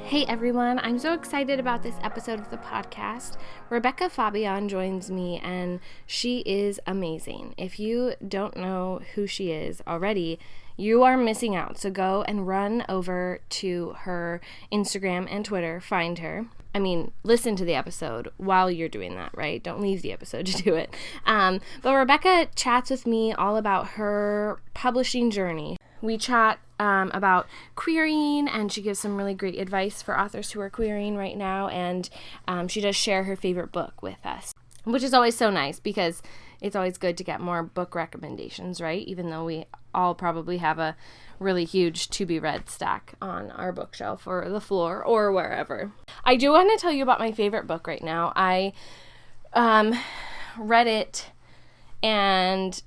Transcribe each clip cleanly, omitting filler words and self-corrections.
Hey everyone, I'm so excited about this episode of the podcast. Rebekah Faubion joins me and she is amazing. If you don't know who she is already, you are missing out. So go and run over to her Instagram and Twitter, find her. Listen to the episode while you're doing that, right? Don't leave the episode to do it. But Rebekah chats with me all about her publishing journey. We chat about querying, and she gives some really great advice for authors who are querying right now, and she does share her favorite book with us, which is always so nice because it's always good to get more book recommendations, right? Even though we all probably have a really huge to-be-read stack on our bookshelf or the floor or wherever. I do want to tell you about my favorite book right now. I read it and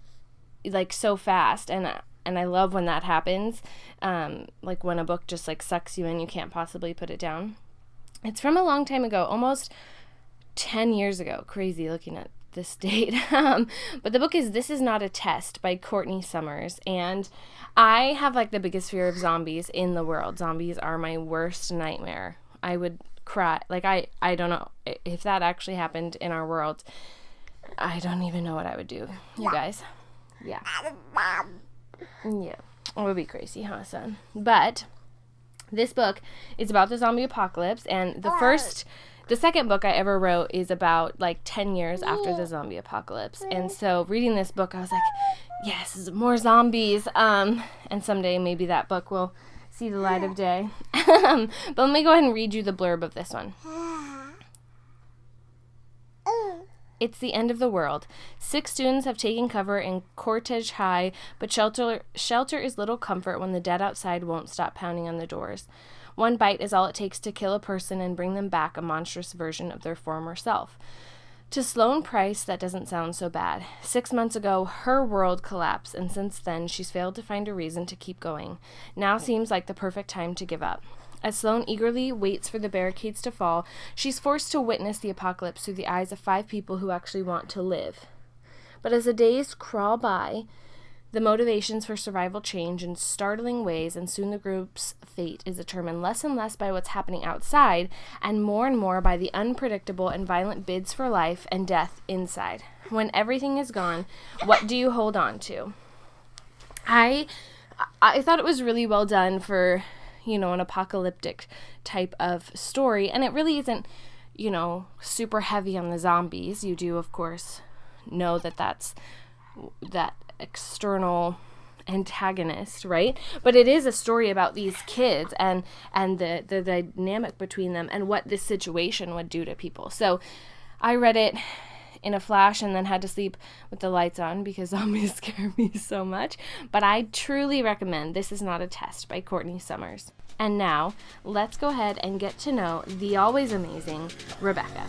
so fast, and I love when that happens, when a book just sucks you in, you can't possibly put it down. It's from a long time ago, almost 10 years ago. Crazy looking at this date. But the book is This Is Not a Test by Courtney Summers, and I have the biggest fear of zombies in the world. Zombies are my worst nightmare. I would cry. I don't know if that actually happened in our world. I don't even know what I would do, you guys. Yeah. Yeah, it would be crazy, huh, son? But this book is about the zombie apocalypse, and the second book I ever wrote is about 10 years after the zombie apocalypse. And so reading this book, I was like, yes, more zombies. And someday maybe that book will see the light of day. But let me go ahead and read you the blurb of this one. It's the end of the world. 6 students have taken cover in Cortege High, but shelter is little comfort when the dead outside won't stop pounding on the doors. One bite is all it takes to kill a person and bring them back a monstrous version of their former self. To Sloane Price, that doesn't sound so bad. 6 months ago, her world collapsed, and since then, she's failed to find a reason to keep going. Now seems like the perfect time to give up. As Sloane eagerly waits for the barricades to fall, she's forced to witness the apocalypse through the eyes of 5 people who actually want to live. But as the days crawl by, the motivations for survival change in startling ways, and soon the group's fate is determined less and less by what's happening outside, and more by the unpredictable and violent bids for life and death inside. When everything is gone, what do you hold on to? I thought it was really well done for an apocalyptic type of story. And it really isn't, super heavy on the zombies. You do, of course, know that that's that external antagonist, right? But it is a story about these kids and the dynamic between them and what this situation would do to people. So I read it in a flash and then had to sleep with the lights on because zombies scare me so much. But I truly recommend This Is Not a Test by Courtney Summers. And now, let's go ahead and get to know the always amazing Rebekah.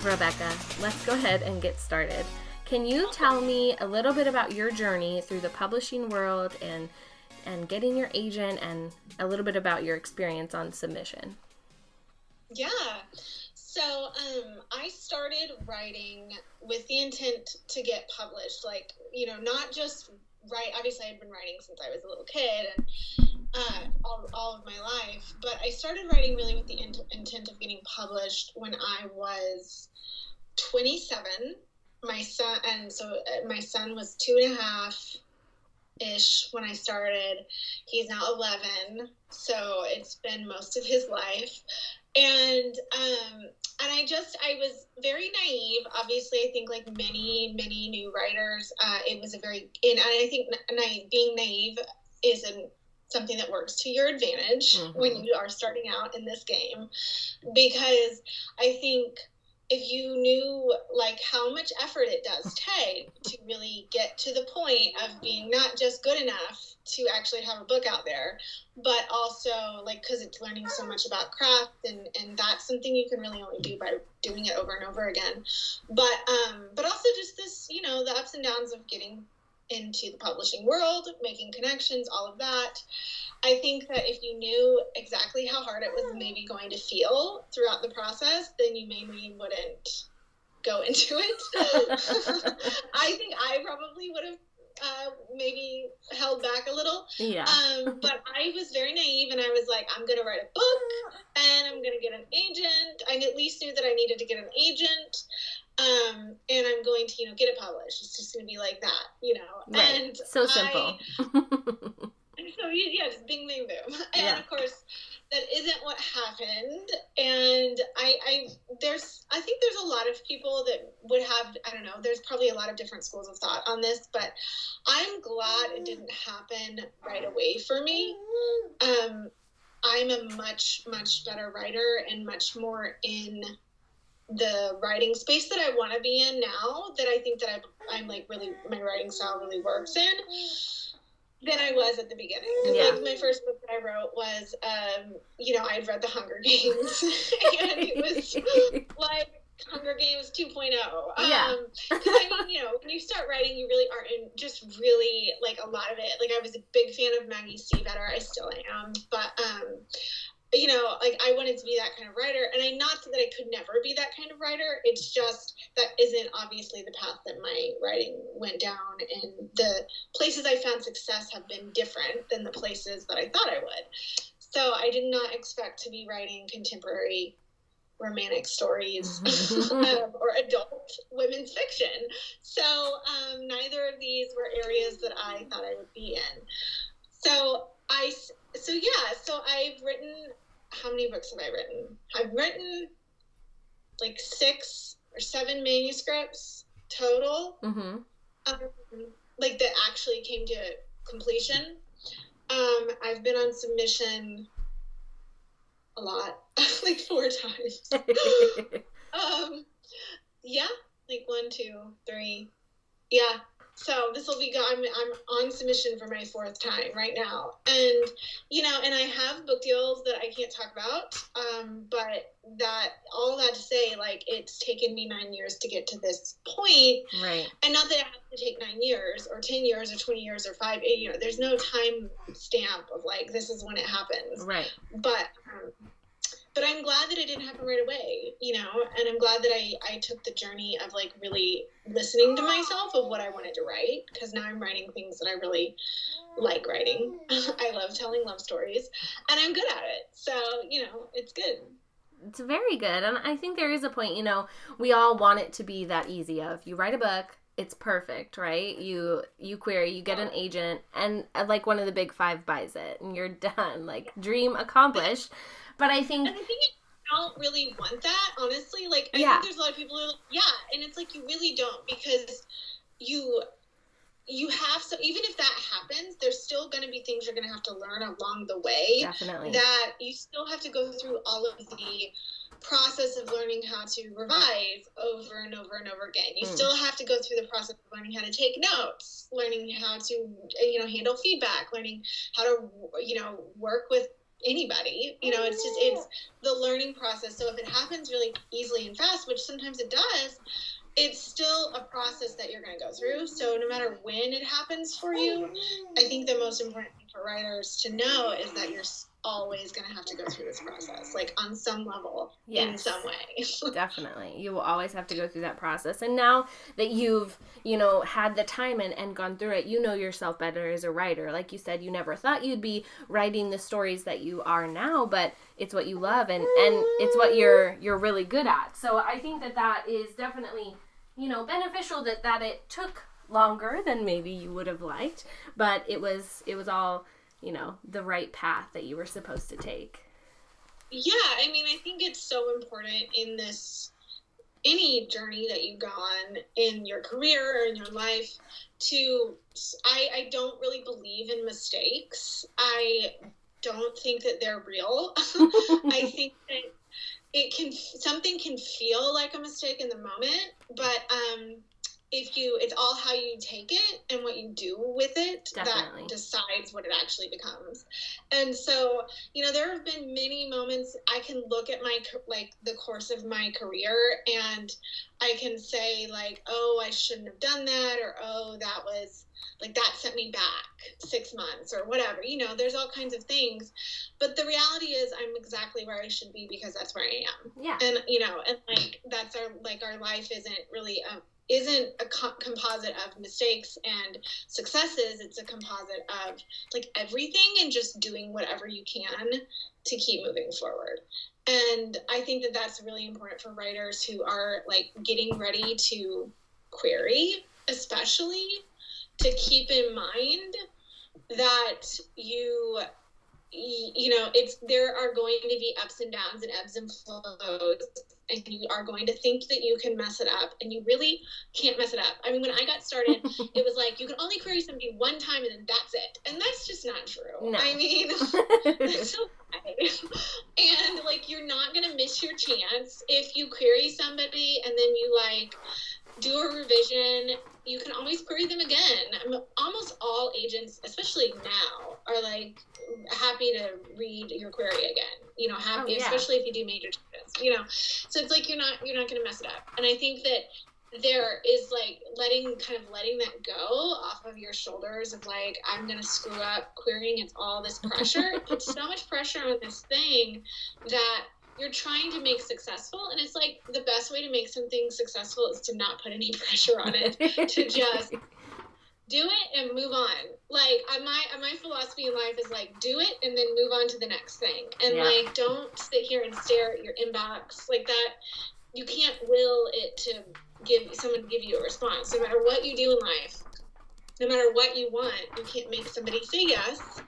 Rebekah, let's go ahead and get started. Can you tell me a little bit about your journey through the publishing world and getting your agent, and a little bit about your experience on submission? Yeah. So I started writing with the intent to get published, not just write. Obviously, I had been writing since I was a little kid and all of my life, but I started writing really with the intent of getting published when I was 27. My son was 2.5-ish when I started. He's now 11, so it's been most of his life. And I was very naive. Obviously, I think like many new writers, it was and I think being naive isn't something that works to your advantage when you are starting out in this game, because I think if you knew how much effort it does take to really get to the point of being not just good enough to actually have a book out there, but also because it's learning so much about craft, and that's something you can really only do by doing it over and over again. But also just this, the ups and downs of getting into the publishing world, making connections, all of that. I think that if you knew exactly how hard it was maybe going to feel throughout the process, then you maybe wouldn't go into it. I think I probably would have maybe held back a little. Yeah. But I was very naive, and I was like, I'm going to write a book, and I'm going to get an agent. I at least knew that I needed to get an agent. And I'm going to, get it published. It's just going to be like that, Right. And so simple. So, just bing, bing, boom. And, of course, that isn't what happened. And I think there's a lot of people that would have, I don't know, there's probably a lot of different schools of thought on this, but I'm glad it didn't happen right away for me. I'm a much, much better writer and much more in the writing space that I want to be in now, that I think that I'm like really, my writing style really works in, than I was at the beginning. Like my first book that I wrote was, I'd read The Hunger Games, and it was like Hunger Games 2.0. Because when you start writing, you really aren't in just really like a lot of it. Like I was a big fan of Maggie Stiefvater. I still am, but I wanted to be that kind of writer, and not that I could never be that kind of writer. It's just that isn't obviously the path that my writing went down, and the places I found success have been different than the places that I thought I would. So I did not expect to be writing contemporary romantic stories or adult women's fiction. So neither of these were areas that I thought I would be in. So I've written, how many books have I written? I've written like 6 or 7 manuscripts total, like that actually came to completion. I've been on submission a lot, like 4 times. Like 1, 2, 3. Yeah. So this will be, I'm on submission for my 4th time right now. And, and I have book deals that I can't talk about. But all that to say, like, it's taken me 9 years to get to this point. Right. And not that it has to take 9 years or 10 years or 20 years or 5, there's no time stamp of like, this is when it happens. Right. But I'm glad that it didn't happen right away, and I'm glad that I took the journey of like really listening to myself of what I wanted to write, because now I'm writing things that I really like writing. I love telling love stories, and I'm good at it. So, it's good. It's very good. And I think there is a point, we all want it to be that easy of you write a book, it's perfect, right? You query, you get an agent, and like one of the big 5 buys it, and you're done. Like, dream accomplished. But I think I don't really want that, honestly. Like, I think there's a lot of people who are like, and it's like, you really don't, because you have, so even if that happens, there's still going to be things you're going to have to learn along the way. Definitely. That you still have to go through all of the process of learning how to revise over and over and over again. You still have to go through the process of learning how to take notes, learning how to, handle feedback, learning how to, work with anybody. It's the learning process. So if it happens really easily and fast, which sometimes it does, it's still a process that you're going to go through. So no matter when it happens for you, I think the most important thing for writers to know is that you're always going to have to go through this process, like on some level, in some way. Definitely. You will always have to go through that process. And now that you've, had the time and gone through it, you know yourself better as a writer. Like you said, you never thought you'd be writing the stories that you are now, but it's what you love and it's what you're really good at. So I think that is definitely, beneficial that it took longer than maybe you would have liked, but it was all, the right path that you were supposed to take. Yeah, I mean, I think it's so important in any journey that you go on in your career or in your life I don't really believe in mistakes. I don't think that they're real. I think that something can feel like a mistake in the moment, but it's all how you take it and what you do with it. Definitely. That decides what it actually becomes. And so, there have been many moments I can look at the course of my career, and I can say like, oh, I shouldn't have done that, or oh, that was like, that sent me back 6 months or whatever. There's all kinds of things, but the reality is I'm exactly where I should be because that's where I am. Yeah. And, and like, that's our life isn't really isn't a composite of mistakes and successes. It's a composite of like everything and just doing whatever you can to keep moving forward. And I think that that's really important for writers who are like getting ready to query, especially, to keep in mind that you know, there are going to be ups and downs and ebbs and flows, and you are going to think that you can mess it up, and you really can't mess it up. I mean, when I got started, it was like, you can only query somebody one time and then that's it. And that's just not true. No. I mean, that's so bad. And like, you're not going to miss your chance if you query somebody and then you like do a revision. You can always query them again. Almost all agents, especially now, are like happy to read your query again. You know, happy, especially if you do major changes. You know, so it's like you're not going to mess it up. And I think that there is like letting that go off of your shoulders of like, I'm going to screw up querying. It's all this pressure. It puts so much pressure on this thing that you're trying to make successful, and it's like the best way to make something successful is to not put any pressure on it, to just do it and move on. Like my philosophy in life is like, do it and then move on to the next thing, and like don't sit here and stare at your inbox like that. You can't will it to give you a response. No matter what you do in life, no matter what you want, you can't make somebody say yes,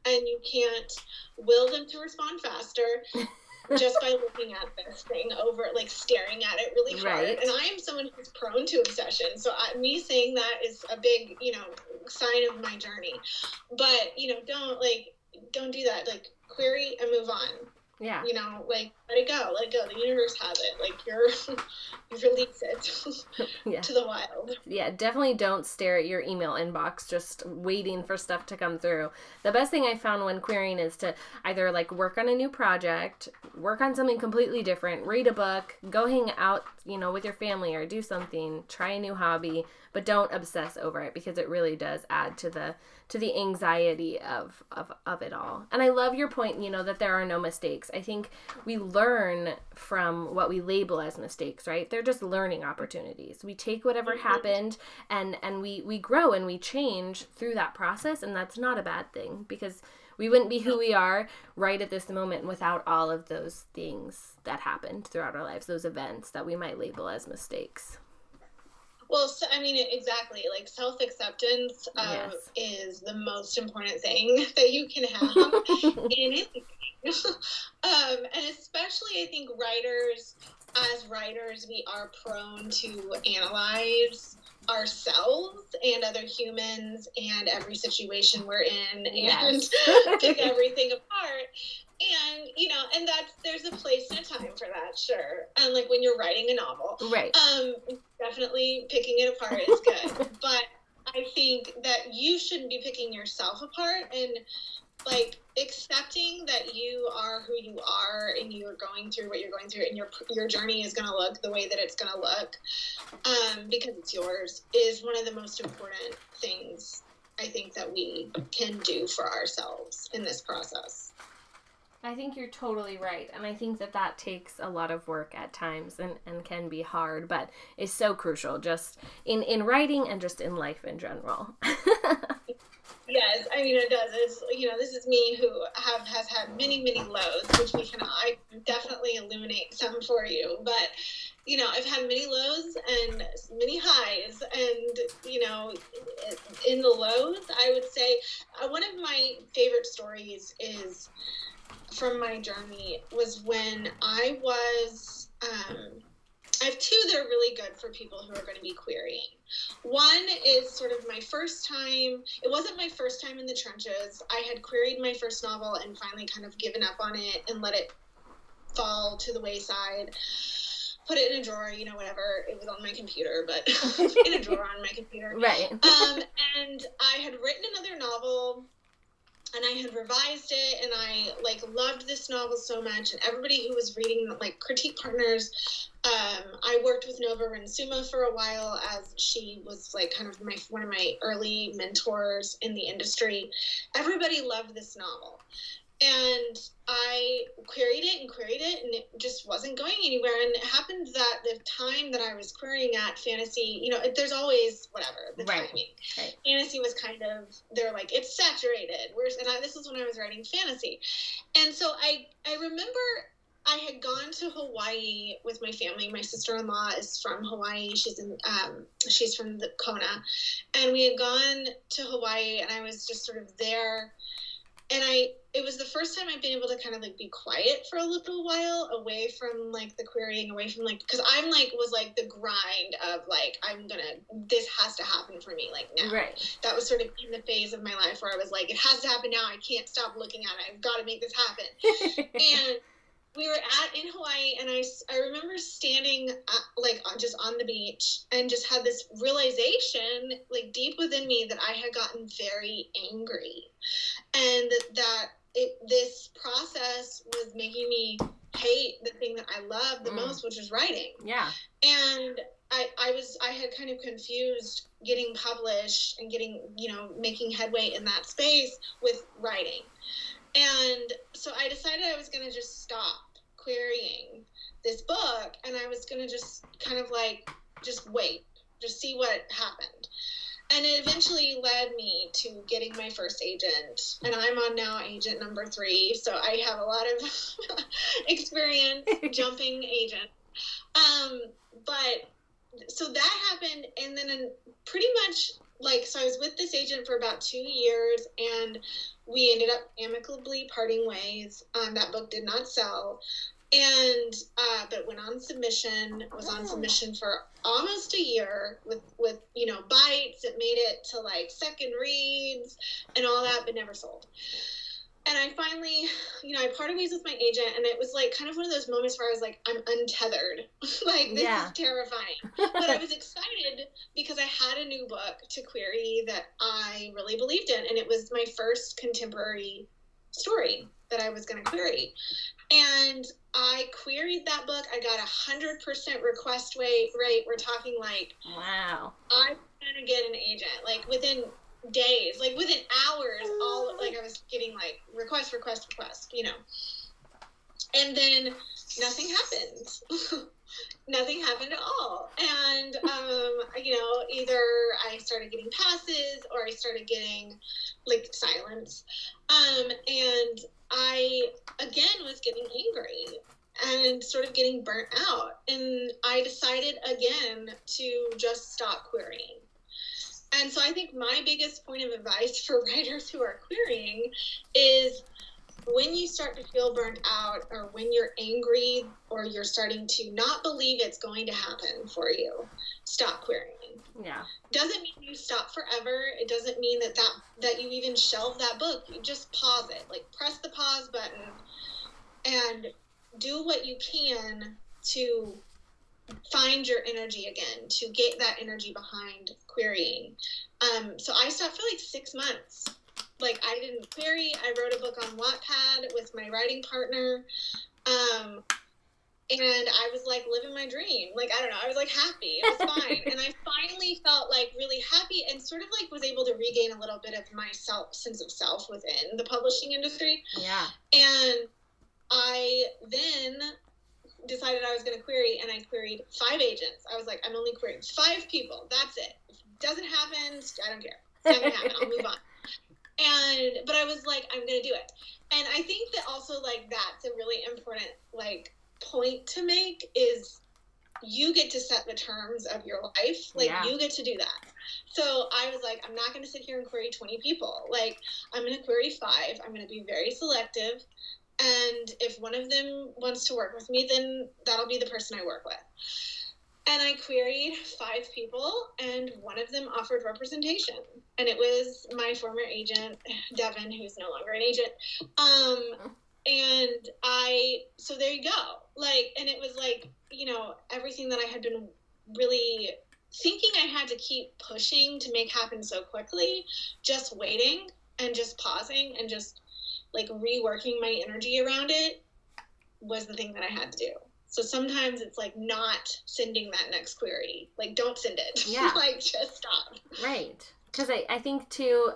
and you can't will them to respond faster just by looking at this thing over, like staring at it really hard. Right. And I am someone who's prone to obsession. So me saying that is a big, you know, sign of my journey. But, you know, don't do that. Like, query and move on. Yeah. You know, like, let it go. The universe has it. Like, you release it to the wild. Yeah, definitely don't stare at your email inbox just waiting for stuff to come through. The best thing I found when querying is to either, like, work on a new project, work on something completely different, read a book, go hang out, you know, with your family or do something, try a new hobby, but don't obsess over it, because it really does add to the anxiety of it all. And I love your point, you know, that there are no mistakes. I think we learn from what we label as mistakes, right? They're just learning opportunities. We take whatever happened and we grow and we change through that process, and that's not a bad thing, because we wouldn't be who we are right at this moment without all of those things that happened throughout our lives, those events that we might label as mistakes. Well, so, I mean, exactly. Like, self-acceptance is the most important thing that you can have in anything. And especially, I think as writers, we are prone to analyze ourselves and other humans and every situation we're in and pick everything apart. And, you know, and there's a place and a time for that, sure. And like when you're writing a novel, right? Definitely picking it apart is good. But I think that you shouldn't be picking yourself apart, and like accepting that you are who you are and you're going through what you're going through, and your journey is going to look the way that it's going to look, because it's yours, is one of the most important things I think that we can do for ourselves in this process. I think you're totally right. And I think that takes a lot of work at times and can be hard, but is so crucial just in writing and just in life in general. Yes, I mean, it does. It's, you know, this is me who has had many, many lows, which I definitely illuminate some for you. But, you know, I've had many lows and many highs. And, you know, in the lows, I would say one of my favorite stories is from my journey was when I was, I have two that are really good for people who are going to be querying. One is sort of my first time. It wasn't my first time in the trenches. I had queried my first novel and finally kind of given up on it and let it fall to the wayside. Put it in a drawer, you know, whatever. It was on my computer, but in a drawer on my computer. Right. And I had written another novel, and I had revised it, and I like loved this novel so much, and everybody who was reading, like critique partners, I worked with Nova Rinsuma for a while, as she was like kind of one of my early mentors in the industry. Everybody loved this novel. And I queried it, and it just wasn't going anywhere. And it happened that the time that I was querying at fantasy, you know, there's always whatever the timing. Right. Fantasy was kind of, they're like, it's saturated. This is when I was writing fantasy, and so I remember I had gone to Hawaii with my family. My sister-in-law is from Hawaii. She's from the Kona, and we had gone to Hawaii, and I was just sort of there. And it was the first time I'd been able to kind of like be quiet for a little while, away from like the querying, away from like, because I'm like, was like the grind of like, this has to happen for me like now. Right. That was sort of in the phase of my life where I was like, it has to happen now. I can't stop looking at it. I've got to make this happen. And we were in Hawaii, and I remember standing just on the beach, and just had this realization like deep within me that I had gotten very angry, and that this process was making me hate the thing that I loved the most, which was writing. Yeah. And I had kind of confused getting published and getting, making headway in that space with writing. And so I decided I was going to just stop querying this book, and I was going to just kind of like, just wait, just see what happened. And it eventually led me to getting my first agent, and I'm on now agent number 3. So I have a lot of experience jumping agent. But so that happened. And then pretty much so I was with this agent for about 2 years, and we ended up amicably parting ways. That book did not sell. And, but went on submission, was on submission for almost a year with, bites. It made it to like second reads and all that, but never sold. And I finally, I parted ways with my agent, and it was like kind of one of those moments where I was like, I'm untethered. This is terrifying. But I was excited because I had a new book to query that I really believed in. And it was my first contemporary story that I was going to query. And I queried that book. I got 100% request rate. We're talking like, wow. I'm going to get an agent, like within days, like within hours, I was getting like request, and then nothing happened. Nothing happened at all. And, either I started getting passes or I started getting like silence. And I, again, was getting angry and sort of getting burnt out. And I decided again to just stop querying. And so I think my biggest point of advice for writers who are querying is when you start to feel burnt out, or when you're angry, or you're starting to not believe it's going to happen for you, stop querying. Yeah. Doesn't mean you stop forever. It doesn't mean that you even shelve that book. You just pause it. Like, press the pause button and do what you can to find your energy again, to get that energy behind querying. So I stopped for like 6 months. Like, I didn't query. I wrote a book on Wattpad with my writing partner. And I was like living my dream. Like, I don't know. I was like happy. It was fine. And I finally felt like really happy, and sort of like was able to regain a little bit of my sense of self within the publishing industry. Yeah. And I then decided I was going to query, and I queried 5 agents. I was like, I'm only querying 5 people. That's it. If it doesn't happen, I don't care. It's not going to happen. I'll move on. But I was like, I'm going to do it. And I think that also, like, that's a really important, like, point to make, is you get to set the terms of your life. Like, you get to do that. So I was like, I'm not going to sit here and query 20 people. Like, I'm going to query 5. I'm going to be very selective. And if one of them wants to work with me, then that'll be the person I work with. And I queried 5 people, and one of them offered representation. And it was my former agent, Devin, who's no longer an agent. So there you go. Like, and it was like, everything that I had been really thinking I had to keep pushing to make happen so quickly, just waiting and just pausing and just like reworking my energy around it was the thing that I had to do. So sometimes it's like not sending that next query. Like, don't send it. Yeah. Like, just stop. Right. Because I think too,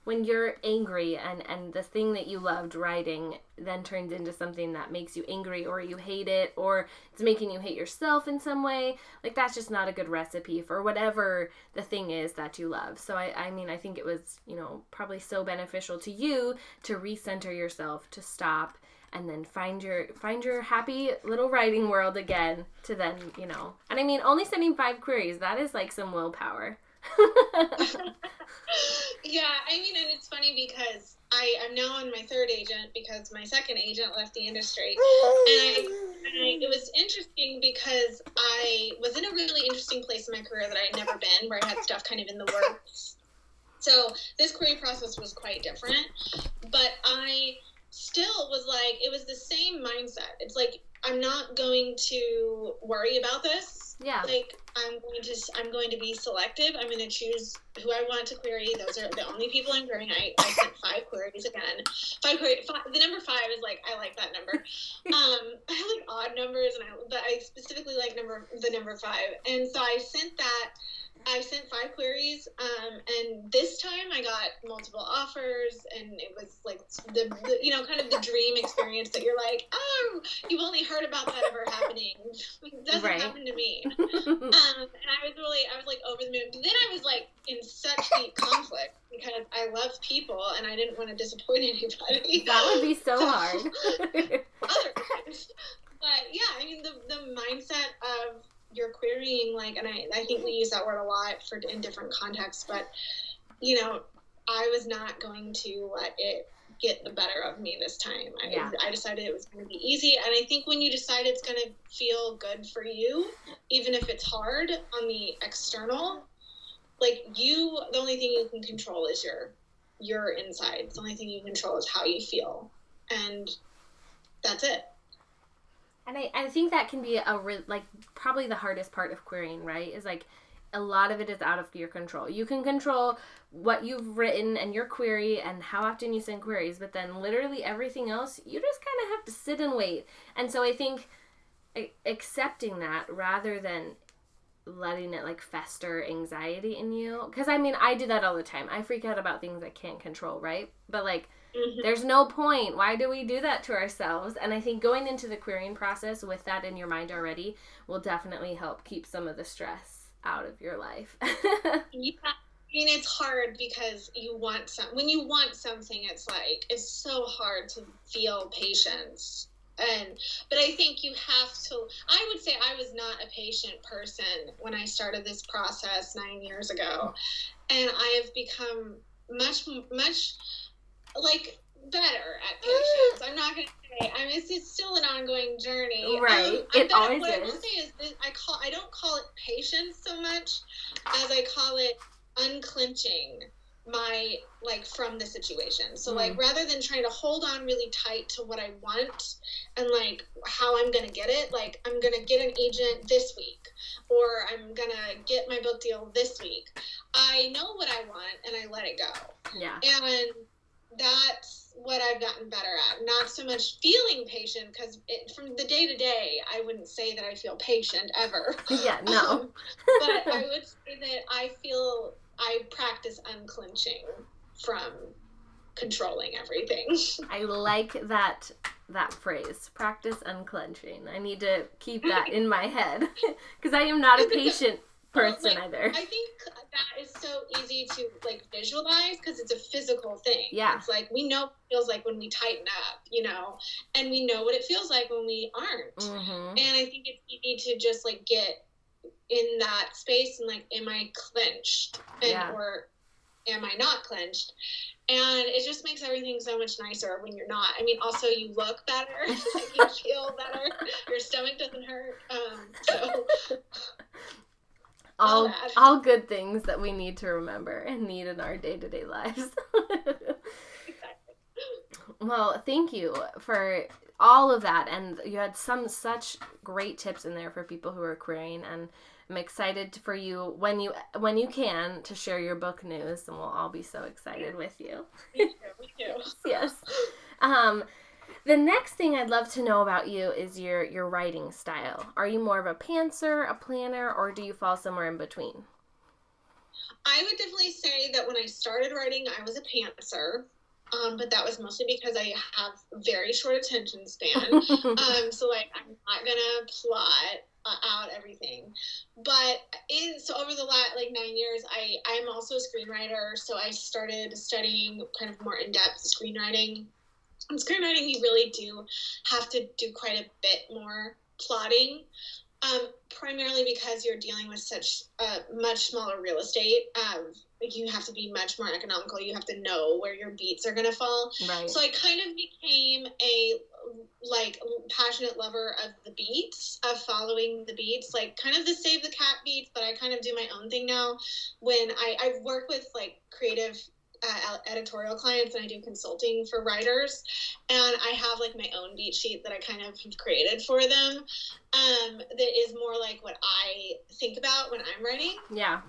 when you're angry and the thing that you loved writing then turns into something that makes you angry, or you hate it, or it's making you hate yourself in some way, like that's just not a good recipe for whatever the thing is that you love. So I mean, I think it was, probably so beneficial to you to recenter yourself, to stop, and then find your happy little writing world again, to then, and I mean, only sending 5 queries, that is like some willpower. Yeah, I mean, and it's funny because I'm now on my 3rd agent because my 2nd agent left the industry. And it was interesting because I was in a really interesting place in my career that I had never been, where I had stuff kind of in the works. So this query process was quite different, but I still was like, it was the same mindset. It's like, I'm not going to worry about this. Yeah. Like, I'm going to be selective. I'm going to choose who I want to query. Those are the only people I'm querying. I sent 5 queries again. 5 queries. The number 5 is like, I like that number. I like odd numbers, but I specifically like the number 5. And so I sent 5 queries, and this time I got multiple offers, and it was like the kind of the dream experience that you're like, oh, you've only heard about that ever happening. It doesn't happen to me. And I was like over the moon. But then I was like in such deep conflict because I love people and I didn't want to disappoint anybody. That would be so hard. Otherwise. But yeah, I mean, the mindset of you're querying, like, and I think we use that word a lot in different contexts, but I was not going to let it get the better of me this time. I decided it was going to be easy, and I think when you decide it's going to feel good for you, even if it's hard on the external, like the only thing you can control is your insides. The only thing you can control is how you feel, and that's it. And I think that can be probably the hardest part of querying, right? Is like a lot of it is out of your control. You can control what you've written and your query and how often you send queries, but then literally everything else, you just kind of have to sit and wait. And so I think accepting that rather than letting it like fester anxiety in you, because I mean, I do that all the time. I freak out about things I can't control, right? But like, there's no point. Why do we do that to ourselves? And I think going into the querying process with that in your mind already will definitely help keep some of the stress out of your life. Yeah. I mean, it's hard because when you want something, it's so hard to feel patience. But I think you have to, I would say I was not a patient person when I started this process 9 years ago. And I have become much, much like better at patience. I'm not going to say, it's still an ongoing journey. Right. It always is. What I will say is that I don't call it patience so much as I call it unclenching from the situation. So rather than trying to hold on really tight to what I want and like how I'm going to get it, like I'm going to get an agent this week, or I'm going to get my book deal this week. I know what I want and I let it go. Yeah. And that's what I've gotten better at. Not so much feeling patient, because from the day to day, I wouldn't say that I feel patient ever. Yeah, no. But I would say that I practice unclenching from controlling everything. I like that phrase, practice unclenching. I need to keep that in my head because I am not a patient person either. I think that is so easy to visualize because it's a physical thing. Yeah. It's like we know what it feels like when we tighten up, and we know what it feels like when we aren't. Mm-hmm. And I think it's easy to just get in that space and am I clenched or am I not clenched? And it just makes everything so much nicer when you're not. I mean, also you look better, you feel better, your stomach doesn't hurt. So all good things that we need to remember and need in our day-to-day lives. Exactly. Well, thank you for all of that, and you had such great tips in there for people who are querying, and I'm excited for you when you can to share your book news, and we'll all be so excited with you. Me too. Yes. The next thing I'd love to know about you is your writing style. Are you more of a pantser, a planner, or do you fall somewhere in between? I would definitely say that when I started writing, I was a pantser. But that was mostly because I have very short attention span. So like I'm not gonna plot out everything. But so over the last like 9 years, I'm also a screenwriter. So I started studying kind of more in-depth screenwriting. In screenwriting, you really do have to do quite a bit more plotting. Primarily because you're dealing with such much smaller real estate. You have to be much more economical. You have to know where your beats are going to fall. Right. So I kind of became a like passionate lover of the beats, of following the beats, like kind of the save the cat beats, but I kind of do my own thing now. When I work with like creative editorial clients, and I do consulting for writers, and I have like my own beat sheet that I kind of created for them, that is more like what I think about when I'm writing. Yeah.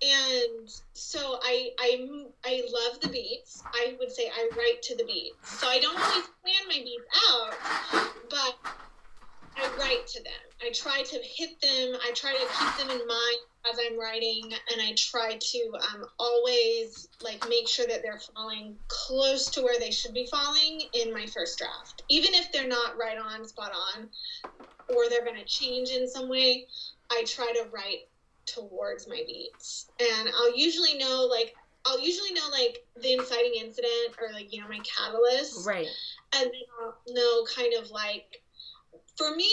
And so I love the beats. I would say I write to the beats. So I don't always plan my beats out, but I write to them. I try to hit them. I try to keep them in mind as I'm writing, and I try to always like make sure that they're falling close to where they should be falling in my first draft, even if they're not right on, spot on, or they're going to change in some way. I try to write towards my beats, and I'll usually know like the inciting incident, or like, you know, my catalyst, right? And then I'll know kind of like, for me,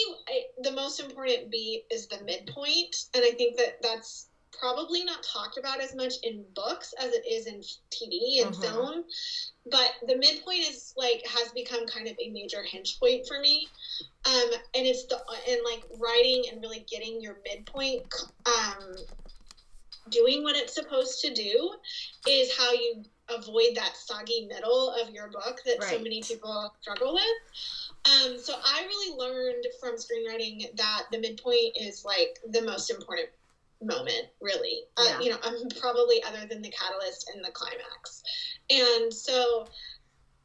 the most important beat is the midpoint, and I think that that's probably not talked about as much in books as it is in TV and film. But the midpoint is like has become kind of a major hinge point for me, and it's like writing and really getting your midpoint, doing what it's supposed to do, is how you avoid that soggy middle of your book that so many people struggle with. So I really learned from screenwriting that the midpoint is like the most important moment, really. You know, probably other than the catalyst and the climax. And so,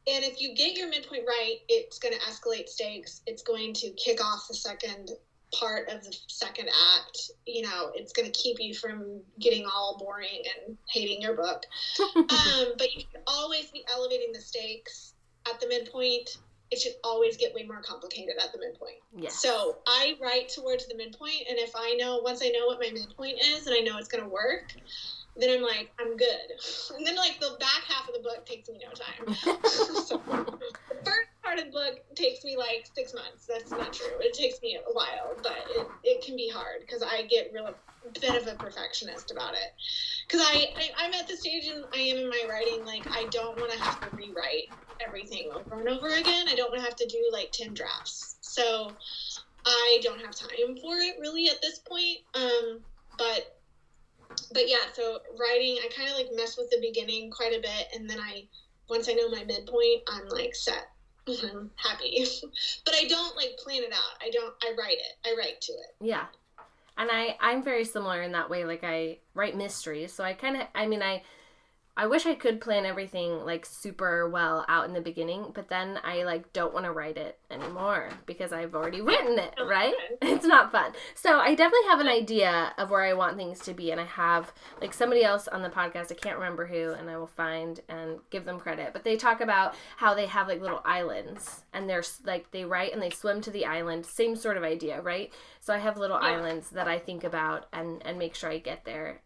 and if you get your midpoint right, it's going to escalate stakes. It's going to kick off the second part of the second act. You know, it's going to keep you from getting all boring and hating your book. But you should always be elevating the stakes at the midpoint. It should always get way more complicated at the midpoint. Yes. So I write towards the midpoint, and if once I know what my midpoint is and I know it's going to work, then I'm like, I'm good. And then like the back half of the book takes me no time. So the first part of the book takes me like 6 months. That's not true. It takes me a while, but it can be hard because I get a bit of a perfectionist about it. Because I'm at the stage I am in my writing, like I don't want to have to rewrite everything over and over again. I don't want to have to do like 10 drafts. So I don't have time for it really at this point. But yeah, so writing, I kind of like mess with the beginning quite a bit, and then once I know my midpoint, I'm like set. I'm happy. But I don't like plan it out. I write it. I write to it. Yeah. And I'm very similar in that way. Like I write mysteries, so I wish I could plan everything like super well out in the beginning, but then I like don't want to write it anymore because I've already written it, right? It's not fun. So I definitely have an idea of where I want things to be, and I have like somebody else on the podcast, I can't remember who, and I will find and give them credit, but they talk about how they have like little islands, and they're like they write and they swim to the island, same sort of idea, right? So I have little islands that I think about and make sure I get there.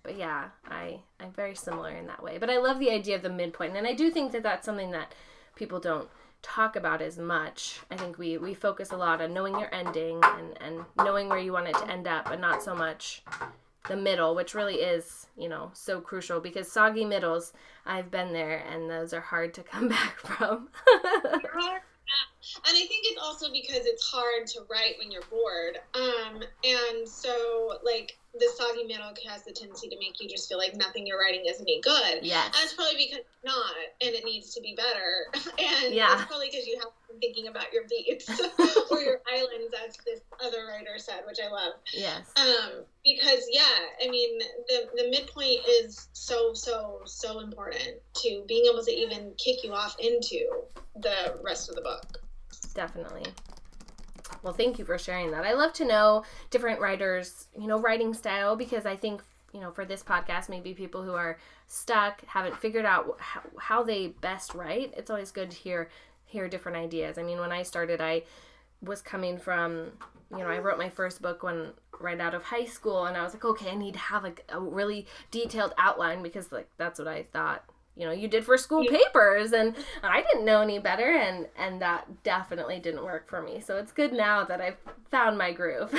But yeah, I'm very similar in that way. But I love the idea of the midpoint. And I do think that that's something that people don't talk about as much. I think we focus a lot on knowing your ending and knowing where you want it to end up, but not so much the middle, which really is, you know, so crucial, because soggy middles, I've been there, and those are hard to come back from. And I think it's also because it's hard to write when you're bored. And so, like, the soggy middle has the tendency to make you just feel like nothing you're writing is any good. Yes. And it's probably because it's not, and it needs to be better. And yeah. It's probably because you have been thinking about your beats or your islands, as this other writer said, which I love. Yes. Because, I mean, the midpoint is so important to being able to even kick you off into the rest of the book. Definitely. Well, thank you for sharing that. I love to know different writers, you know, writing style, because I think, for this podcast, maybe people who are stuck, haven't figured out how they best write. It's always good to hear different ideas. I mean, when I started, I was coming from, I wrote my first book right out of high school, and I was like, okay, I need to have like a really detailed outline, because like that's what I thought you did for school papers, and I didn't know any better, and that definitely didn't work for me. So it's good now that I've found my groove.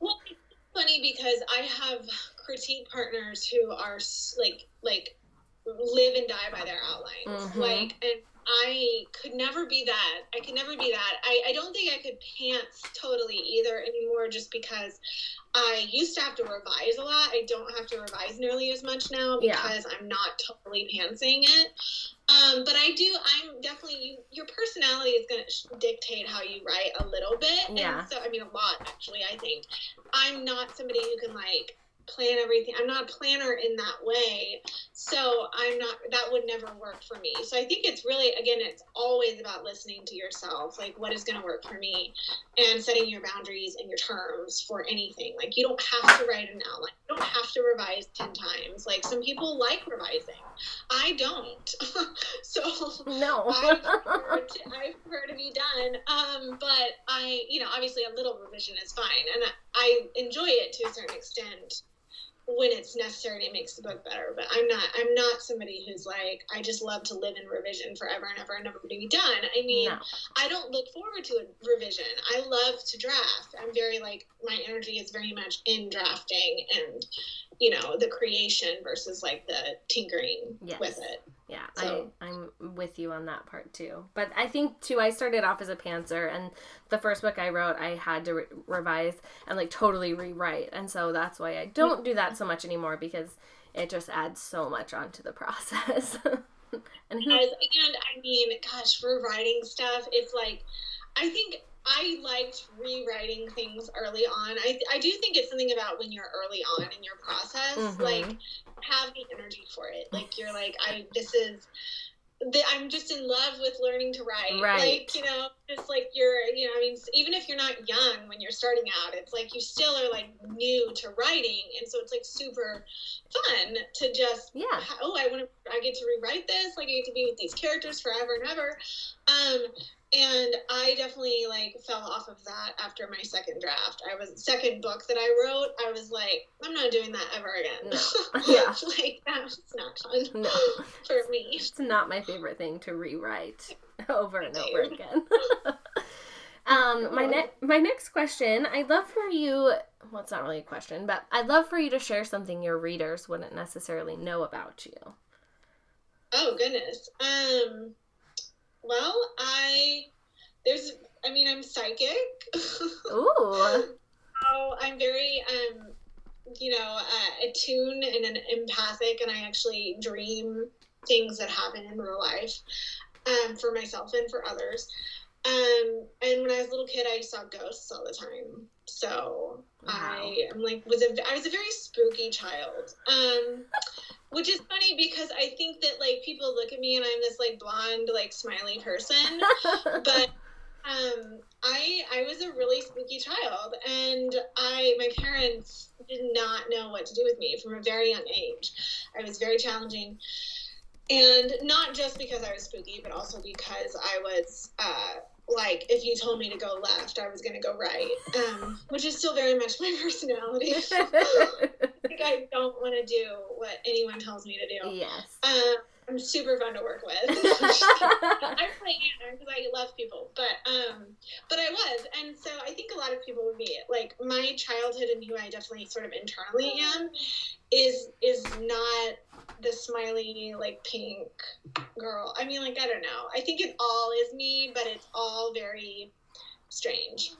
Well, it's funny because I have critique partners who are like live and die by their outlines. Mm-hmm. Like, and I could never be that. I don't think I could pants totally either anymore, just because I used to have to revise a lot. I don't have to revise nearly as much now because I'm not totally pantsing it. But I'm definitely, your personality is going to dictate how you write a little bit. Yeah. And so, I mean, a lot, actually, I think. I'm not somebody who can, like, plan everything. I'm not a planner in that way. So that would never work for me. So I think it's really, again, it's always about listening to yourself. Like, what is going to work for me, and setting your boundaries and your terms for anything. Like, you don't have to write an outline. You don't have to revise 10 times. Like, some people like revising. I don't. So no. I prefer to be done. But obviously a little revision is fine. And I enjoy it to a certain extent when it's necessary and it makes the book better. But I'm not somebody who's like, I just love to live in revision forever and ever and never to be done. I mean, no. I don't look forward to a revision. I love to draft. I'm very like, my energy is very much in drafting and, the creation versus like the tinkering with it. Yeah, so. I'm with you on that part too. But I think too, I started off as a pantser, and the first book I wrote, I had to revise and like totally rewrite. And so that's why I don't do that so much anymore, because it just adds so much onto the process. And I mean, gosh, rewriting stuff, it's like, I think I liked rewriting things early on. I do think it's something about when you're early on in your process, like, have the energy for it. Like, you're like, I'm just in love with learning to write. Right. Like, it's like you're, I mean, even if you're not young when you're starting out, it's like you still are like new to writing. And so it's like super fun to just, I get to rewrite this. Like, I get to be with these characters forever and ever. And I definitely like fell off of that after my second book that I wrote. I was like, I'm not doing that ever again. No. Yeah. Like, that's not fun for me. It's not my favorite thing to rewrite over and over again. My next question, I'd love for you, well, it's not really a question, but I'd love for you to share something your readers wouldn't necessarily know about you. Oh, goodness. Well, I'm psychic. Ooh. So I'm very, attuned and empathic, and I actually dream things that happen in real life, for myself and for others. And when I was a little kid, I saw ghosts all the time. So wow. I was a very spooky child. Which is funny because I think that like people look at me and I'm this like blonde, like smiley person, but I was a really spooky child, and my parents did not know what to do with me from a very young age. I was very challenging, and not just because I was spooky, but also because I was like, if you told me to go left, I was going to go right, which is still very much my personality. Like, I don't want to do what anyone tells me to do. Yes. I'm super fun to work with. I really am, because I love people, but I was, and so I think a lot of people would be like, my childhood and who I definitely sort of internally am is not the smiley, like, pink girl. I mean, like, I don't know. I think it all is me, but it's all very strange.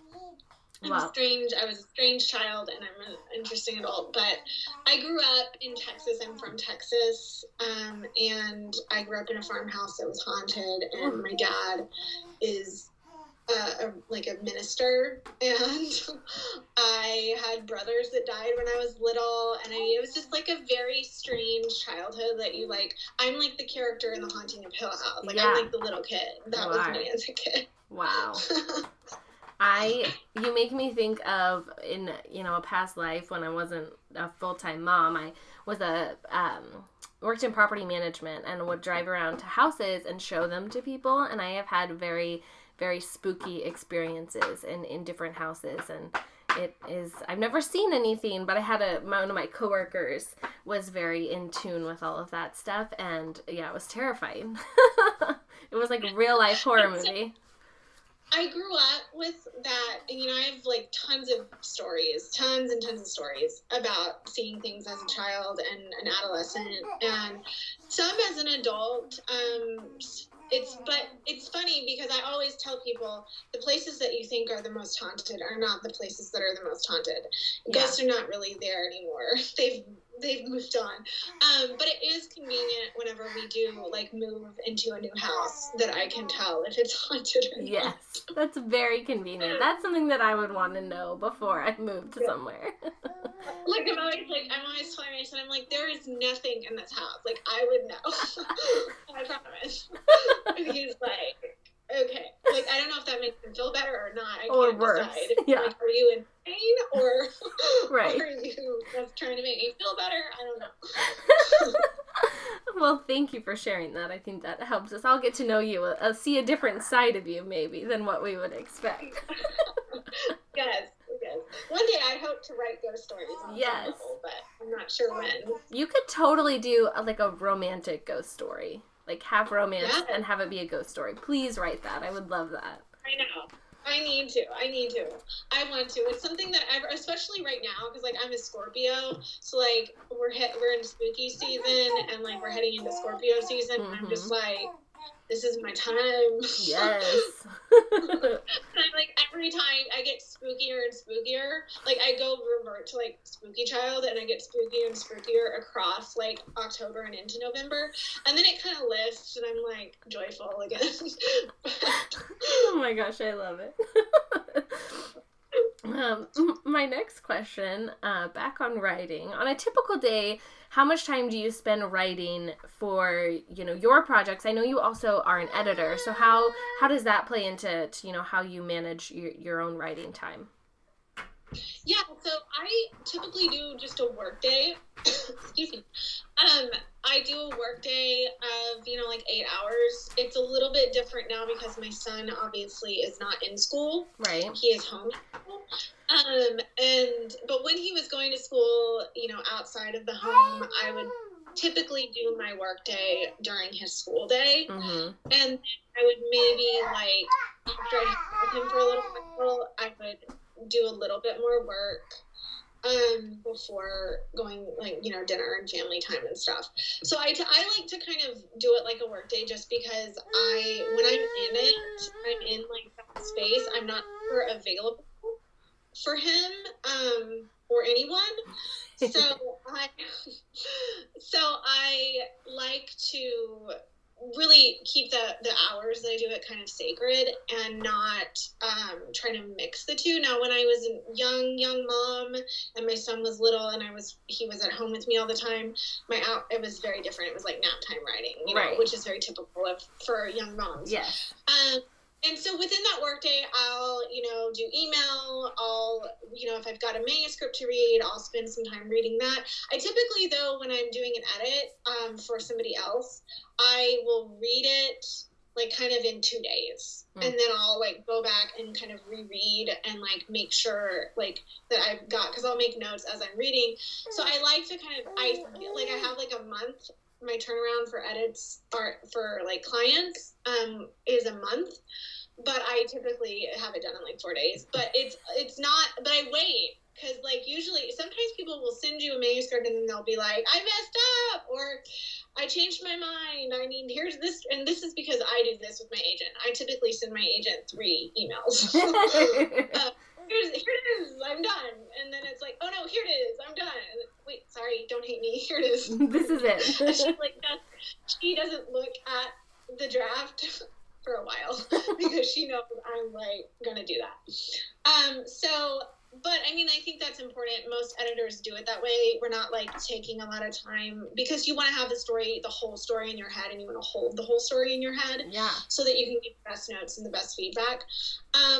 Wow. I was a strange child, and I'm an interesting adult, but I grew up in Texas. I'm from Texas, and I grew up in a farmhouse that was haunted, and my dad is a minister, and I had brothers that died when I was little, and it was just like a very strange childhood that you like. I'm like the character in The Haunting of Hill House. Like, I'm like the little kid. That was me as a kid. Wow. You make me think of in, a past life when I wasn't a full-time mom, I was worked in property management and would drive around to houses and show them to people. And I have had very, very spooky experiences in different houses. And I've never seen anything, but I had one of my coworkers was very in tune with all of that stuff. And yeah, it was terrifying. It was like a real life horror movie. I grew up with that, and I have like tons and tons of stories about seeing things as a child and an adolescent, and some as an adult. It's funny because I always tell people the places that you think are the most haunted are not the places that are the most haunted. Yeah. Ghosts are not really there anymore. They've moved on. But it is convenient whenever we do like move into a new house that I can tell if it's haunted or not. Yes, that's very convenient. That's something that I would want to know before I moved to somewhere. Like I'm always telling my son, I'm like, there is nothing in this house. Like I would know. I promise. And he's like, okay. Like I don't know if that makes him feel better or not. I can't decide. Yeah. Like, are you in pain or right. are you just trying to make me feel better? I don't know. Well, thank you for sharing that. I think that helps us all get to know you, see a different side of you maybe than what we would expect. Yes. One day I hope to write ghost stories on some level, but I'm not sure when. You could totally do a romantic ghost story. Like have romance and have it be a ghost story. Please write that. I would love that. I know. I need to. I want to. It's something that especially right now, because like I'm a Scorpio, so like we're in spooky season and like we're heading into Scorpio season. Mm-hmm. And I'm just like, this is my time. Yes. And I'm like, every time I get spookier and spookier, like I revert to like spooky child and I get spookier and spookier across like October and into November. And then it kind of lifts and I'm like joyful again. Oh my gosh, I love it. My next question, back on writing. On a typical day, how much time do you spend writing for, your projects? I know you also are an editor, so how does that play into how you manage your own writing time? Yeah, so I typically do just a work day. Excuse me. I do a work day of, like 8 hours. It's a little bit different now because my son obviously is not in school. Right. He is home. But when he was going to school, outside of the home, I would typically do my work day during his school day. Mm-hmm. And I would maybe after I had him for a little while, I would do a little bit more work before going dinner and family time and stuff. So I like to kind of do it like a work day just because when I'm in it, I'm in that space. I'm not super available for him or anyone. So I like to really keep the hours that I do it kind of sacred and not try to mix the two. Now, when I was a young mom and my son was little and he was at home with me all the time, it was very different. It was like nap time writing, right. Which is very typical for young moms. Yes. And so within that workday, I'll, do email. I'll, if I've got a manuscript to read, I'll spend some time reading that. I typically, though, when I'm doing an edit for somebody else, I will read it kind of in 2 days. And then I'll go back and kind of reread and make sure that I've got, because I'll make notes as I'm reading. So I like to kind of, I have a month. My turnaround for edits for clients is a month, but I typically have it done in 4 days. But it's not. But I wait because usually sometimes people will send you a manuscript and then they'll be like, I messed up or I changed my mind. Here's this, and this is because I do this with my agent. I typically send my agent 3 emails. Here it is, I'm done. And then it's like, oh no, here it is, I'm done. Wait, sorry, don't hate me, here it is. This is it. She doesn't look at the draft for a while because she knows I'm gonna do that. So But I mean, I think that's important. Most editors do it that way. We're not like taking a lot of time because you want to have the whole story in your head, and you want to hold the whole story in your head, so that you can get the best notes and the best feedback.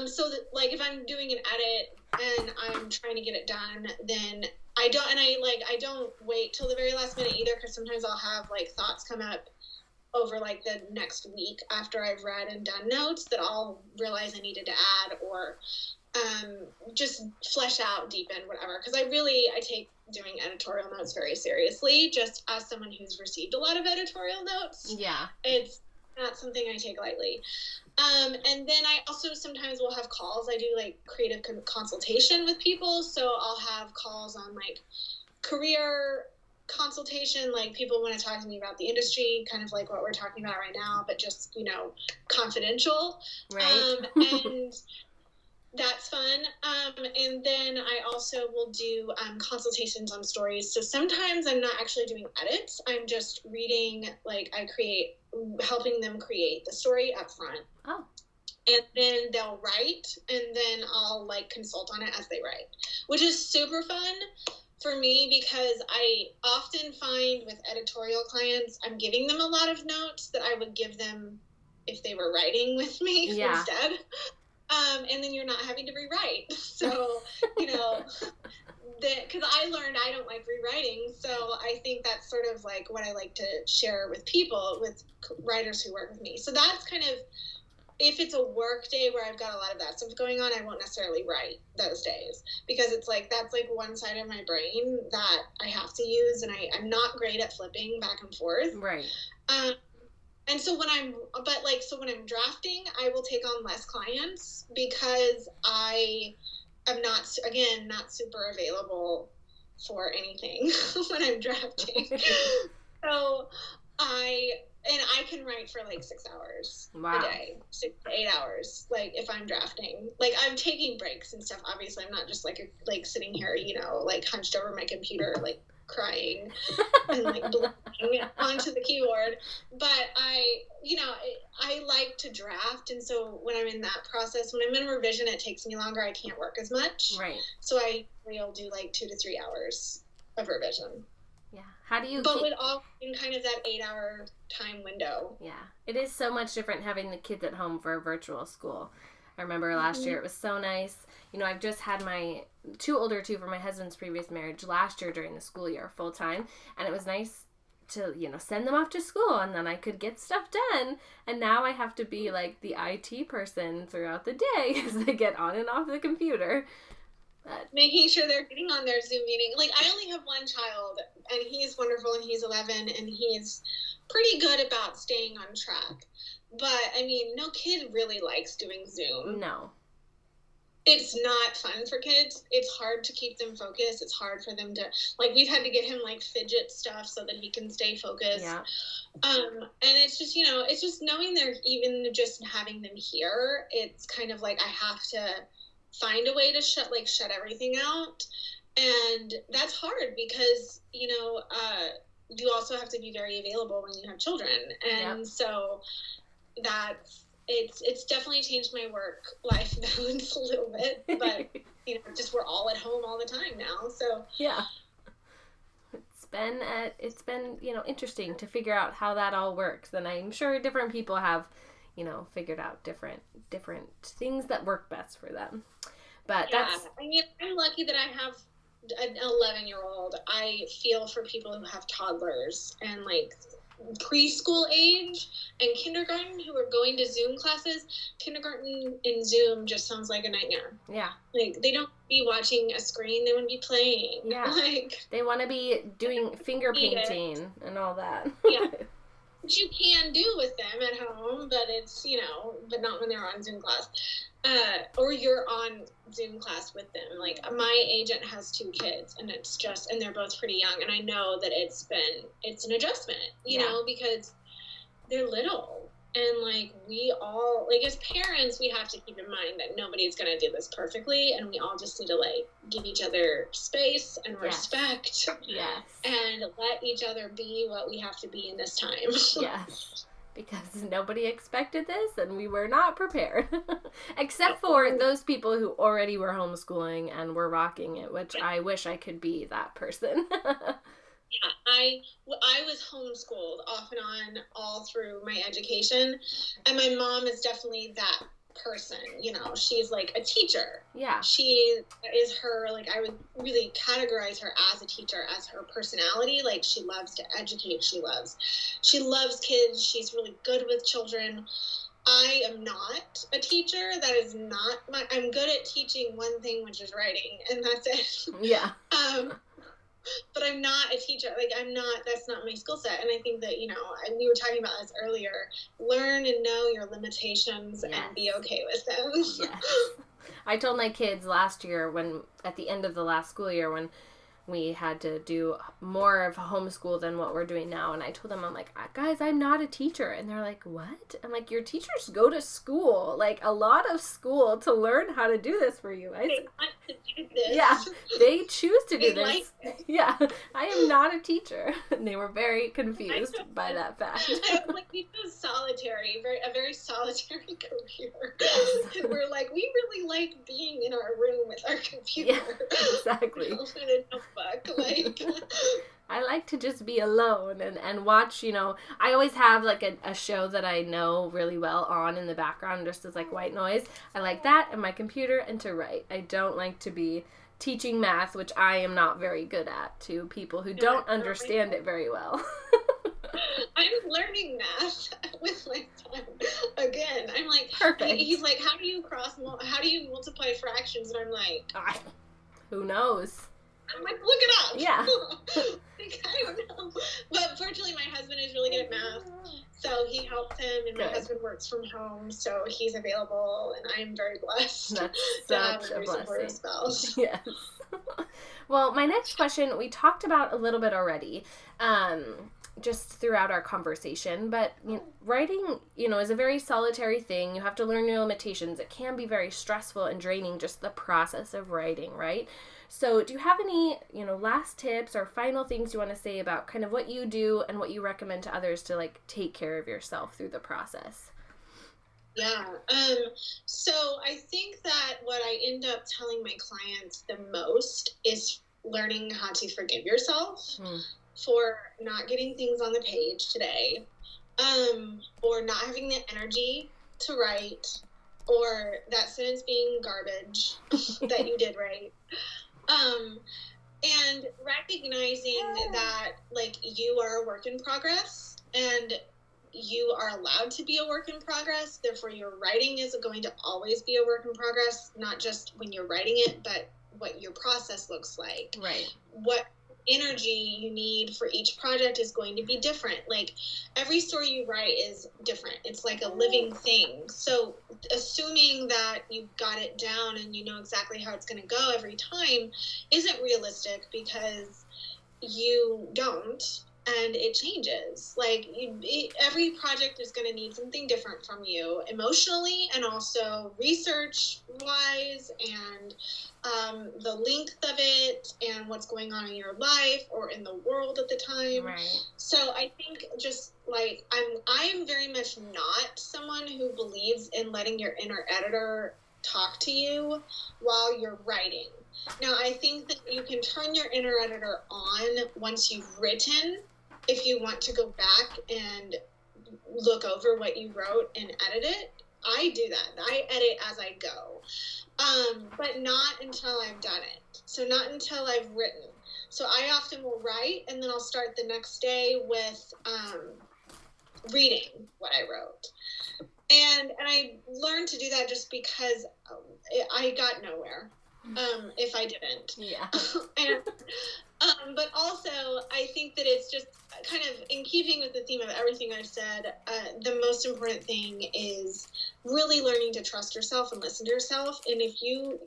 So that, like, if I'm doing an edit and I'm trying to get it done, then I don't wait till the very last minute either, because sometimes I'll have like thoughts come up over like the next week after I've read and done notes that I'll realize I needed to add, or just flesh out, deepen, whatever. Because I take doing editorial notes very seriously, just as someone who's received a lot of editorial notes. Yeah. It's not something I take lightly. And then I also sometimes will have calls. I do like creative consultation with people. So I'll have calls on like career consultation, like people want to talk to me about the industry, kind of like what we're talking about right now, but just, confidential. Right. And that's fun. And then I also will do consultations on stories. So sometimes I'm not actually doing edits. I'm just reading, like helping them create the story up front. Oh. And then they'll write, and then I'll like consult on it as they write, which is super fun for me, because I often find with editorial clients, I'm giving them a lot of notes that I would give them if they were writing with me instead. And then you're not having to rewrite. So, because I learned I don't like rewriting. So I think that's sort of like what I like to share with people, with writers who work with me. So that's kind of, if it's a work day where I've got a lot of that stuff going on, I won't necessarily write those days, because it's like, that's like one side of my brain that I have to use. And I'm not great at flipping back and forth. Right. And so when I'm drafting, I will take on less clients, because I am not super available for anything when I'm drafting. So I can write for like 6 hours a day, 6 to 8 hours. Like if I'm drafting, like I'm taking breaks and stuff. Obviously I'm not just like sitting here, like hunched over my computer, like crying and like blinking onto the keyboard. But I like to draft, and so when I'm in that process, when I'm in revision, it takes me longer. I can't work as much. Right. So I'll do like 2 to 3 hours of revision. Yeah. How do you? But with all in kind of that 8-hour time window. Yeah, it is so much different having the kids at home for a virtual school. I remember last year it was so nice. I've just had my two older for my husband's previous marriage last year during the school year full time, and it was nice to send them off to school, and then I could get stuff done. And now I have to be like the IT person throughout the day as they get on and off the computer. Making sure they're getting on their Zoom meeting. Like, I only have one child, and he's wonderful, and he's 11, and he's pretty good about staying on track. But, I mean, no kid really likes doing Zoom. No. It's not fun for kids. It's hard to keep them focused. It's hard for them to, like, we've had to get him, like, fidget stuff so that he can stay focused. Yeah. And it's just, it's just knowing they're, even just having them here, it's kind of like I have to find a way to shut everything out. And that's hard because, you also have to be very available when you have children. And so it's definitely changed my work-life balance a little bit, but, just we're all at home all the time now. So yeah, it's been, interesting to figure out how that all works. And I'm sure different people have, figured out different things that work best for them. But I'm lucky that I have an 11-year-old. I feel for people who have toddlers and like preschool age and kindergarten who are going to Zoom classes. Kindergarten in Zoom just sounds like a nightmare. Yeah. Like, they don't be watching a screen, they want to be playing. Yeah. Like, they want to be doing finger painting and all that. Yeah. Which you can do with them at home, but it's, but not when they're on Zoom class. Or you're on Zoom class with them. Like, my agent has 2 kids, and and they're both pretty young, and I know that it's an adjustment, you know, because they're little, and like, we all, like, as parents, we have to keep in mind that nobody's gonna do this perfectly, and we all just need to like give each other space and respect, yes, and let each other be what we have to be in this time. Yes. because nobody expected this and we were not prepared. Except for those people who already were homeschooling and were rocking it, which I wish I could be that person. Yeah, I was homeschooled off and on all through my education, and my mom is definitely that person. You know, she's like a teacher. Yeah. She is her, like, I would really categorize her as a teacher, as her personality. Like, she loves to educate. She loves kids. She's really good with children. I am not a teacher. That is not I'm good at teaching one thing, which is writing, and that's it. Yeah. But I'm not a teacher. Like, that's not my skill set. And I think that, you know, we were talking about this earlier, learn and know your limitations and be okay with them. Yes. I told my kids last year at the end of the last school year, when we had to do more of homeschool than what we're doing now. And I told them, I'm like, guys, I'm not a teacher. And they're like, what? I'm like, your teachers go to school, like a lot of school, to learn how to do this for you. They want to do this. Yeah, they choose to do this. Like it. Yeah, I am not a teacher. And they were very confused by that fact. Like, we do a very solitary career. Yes. And we're like, we really like being in our room with our computer. Yeah, exactly. Like, I like to just be alone and watch, you know, I always have like a show that I know really well on in the background, just as like white noise. I like that and my computer and to write. I don't like to be teaching math, which I am not very good at, to people who don't understand it very well. I'm learning math with my son again. I'm like, perfect. He's like, how do you multiply fractions? And I'm like, who knows? I'm like, look it up. Yeah. Like, I don't know. But fortunately, my husband is really good at math, so he helps him, and my husband works from home, so he's available, and I'm very blessed to have a very supportive spouse. Yes. Well, my next question, we talked about a little bit already, just throughout our conversation, but writing, you know, is a very solitary thing. You have to learn your limitations. It can be very stressful and draining, just the process of writing, right? So do you have any, you know, last tips or final things you want to say about kind of what you do and what you recommend to others to, like, take care of yourself through the process? Yeah. So I think that what I end up telling my clients the most is learning how to forgive yourself for not getting things on the page today, or not having the energy to write, or that sentence being garbage that you did write. And recognizing that, like, you are a work in progress, and you are allowed to be a work in progress. Therefore, your writing is going to always be a work in progress, not just when you're writing it, but what your process looks like. Right. What energy you need for each project is going to be different. Like, every story you write is different. It's like a living thing. So assuming that you've got it down and you know exactly how it's going to go every time isn't realistic, because you don't, and it changes. Like, every project is going to need something different from you emotionally, and also research wise, and the length of it, and what's going on in your life or in the world at the time. Right. So I think just like, I am very much not someone who believes in letting your inner editor talk to you while you're writing. Now, I think that you can turn your inner editor on once you've written, if you want to go back and look over what you wrote and edit it. I do that. I edit as I go. But not until I've done it. So not until I've written. So I often will write, and then I'll start the next day with reading what I wrote. And I learned to do that just because I got nowhere if I didn't. Yeah. But also, I think that it's just kind of in keeping with the theme of everything I've said, the most important thing is really learning to trust yourself and listen to yourself. And if you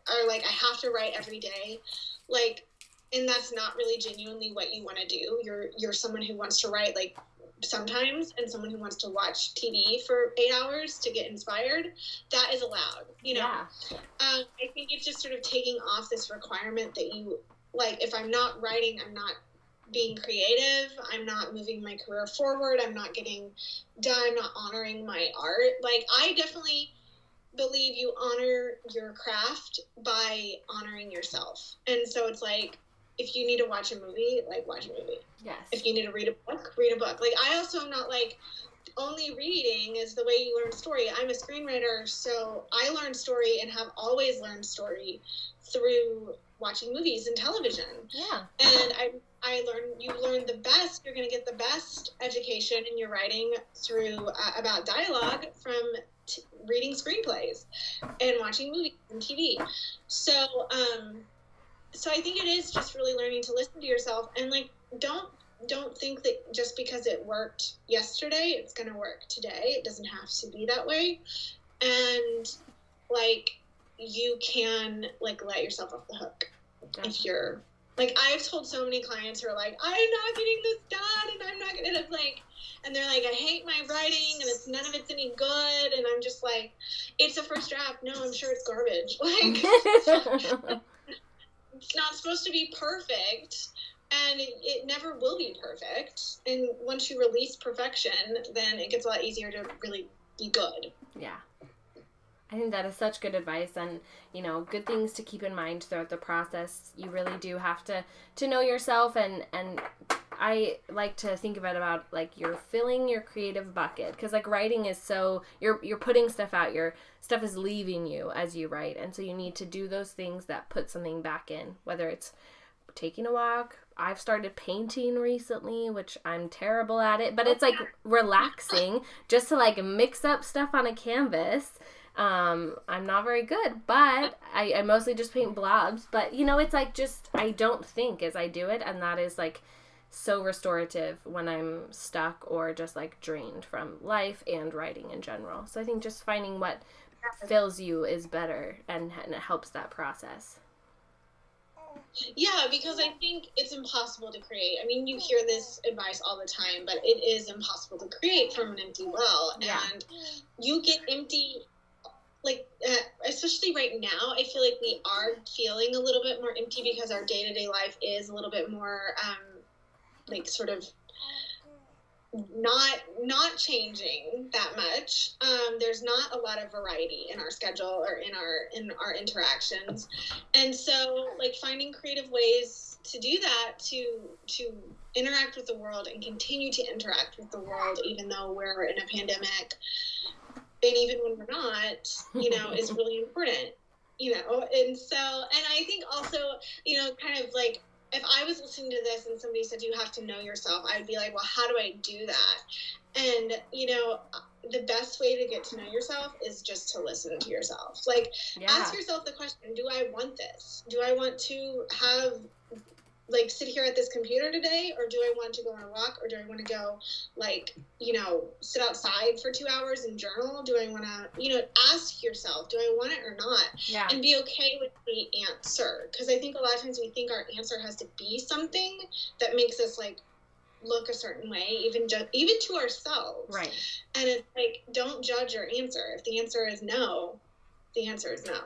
are like, I have to write every day, like, and that's not really genuinely what you want to do. You're someone who wants to write, like, sometimes, and someone who wants to watch TV for 8 hours to get inspired. That is allowed, you know. Yeah. I think it's just sort of taking off this requirement that you, like, if I'm not writing, I'm not being creative. I'm not moving my career forward. I'm not getting done. I'm not honoring my art. Like, I definitely believe you honor your craft by honoring yourself. And so it's like, if you need to watch a movie, like, watch a movie. Yes. If you need to read a book, read a book. Like, I also am not like, only reading is the way you learn story. I'm a screenwriter, so I learn story and have always learned story through watching movies and television. Yeah. And you learn the best, you're going to get the best education in your writing through about dialogue from reading screenplays and watching movies and TV. So I think it is just really learning to listen to yourself, and like, don't think that just because it worked yesterday, it's going to work today. It doesn't have to be that way. And like, you can like let yourself off the hook. Definitely. If you're like, I've told so many clients who are like, I'm not getting this done, and I'm not going to like, and they're like, I hate my writing, and none of it's any good. And I'm just like, it's a first draft. No, I'm sure it's garbage. Like, it's not supposed to be perfect, and it never will be perfect. And once you release perfection, then it gets a lot easier to really be good. Yeah. I think that is such good advice, and, you know, good things to keep in mind throughout the process. You really do have to know yourself, and I like to think about like, you're filling your creative bucket, because like, writing is so, you're putting stuff out, your stuff is leaving you as you write, and so you need to do those things that put something back in, whether it's taking a walk. I've started painting recently, which I'm terrible at it, but it's like relaxing just to like mix up stuff on a canvas. I'm not very good, but I mostly just paint blobs. But, you know, it's like, just, I don't think as I do it, and that is like so restorative when I'm stuck or just like drained from life and writing in general. So I think just finding what fills you is better, and it helps that process. Yeah, because I think it's impossible to create. I mean, you hear this advice all the time, but it is impossible to create from an empty well. Yeah. And you get empty, like, especially right now, I feel like we are feeling a little bit more empty because our day-to-day life is a little bit more, like, sort of not changing that much. There's not a lot of variety in our schedule or in our interactions, and so like, finding creative ways to do that, to interact with the world and continue to interact with the world even though we're in a pandemic, and even when we're not, you know, is really important, you know. And so, and I think also, you know, kind of like, if I was listening to this and somebody said you have to know yourself, I'd be like, well, how do I do that? And, you know, the best way to get to know yourself is just to listen to yourself. Like, ask yourself the question, do I want this? Do I want to have, like, sit here at this computer today, or do I want to go on a walk, or do I want to go, like, you know, sit outside for 2 hours and journal? Do I want to, you know, ask yourself, do I want it or not? Yeah. And be okay with the answer, because I think a lot of times we think our answer has to be something that makes us, like, look a certain way, even to ourselves. Right. And it's like, don't judge your answer. If the answer is no, the answer is no.